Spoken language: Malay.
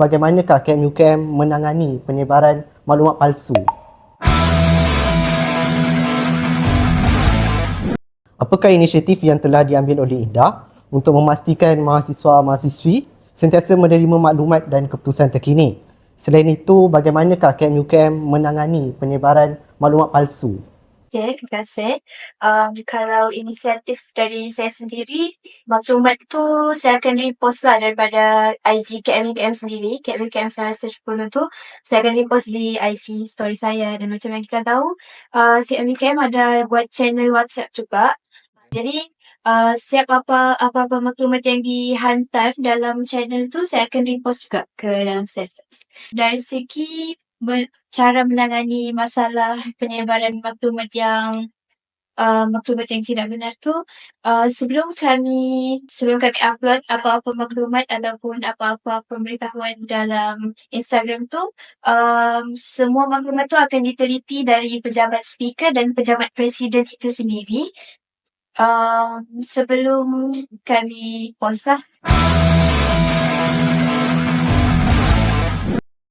bagaimanakah KMUKM menangani penyebaran maklumat palsu? Apakah inisiatif yang telah diambil oleh IDA untuk memastikan mahasiswa-mahasiswi sentiasa menerima maklumat dan keputusan terkini? Selain itu, bagaimanakah KMUKM menangani penyebaran maklumat palsu? Okay, terima kasih. Kalau inisiatif dari saya sendiri, maklumat tu saya akan repost lah daripada IG KMUKM sendiri, KMUKM 1970 tu, saya akan repost di IG story saya. Dan macam yang kita tahu, KMUKM ada buat channel WhatsApp juga. Jadi, setiap apa-apa maklumat yang dihantar dalam channel tu, saya akan repost juga ke dalam status. Dari segi cara menangani masalah penyebaran maklumat yang tidak benar tu, sebelum kami upload apa-apa maklumat ataupun apa-apa pemberitahuan dalam Instagram tu, semua maklumat tu akan diteliti dari pejabat speaker dan pejabat presiden itu sendiri sebelum kami post lah.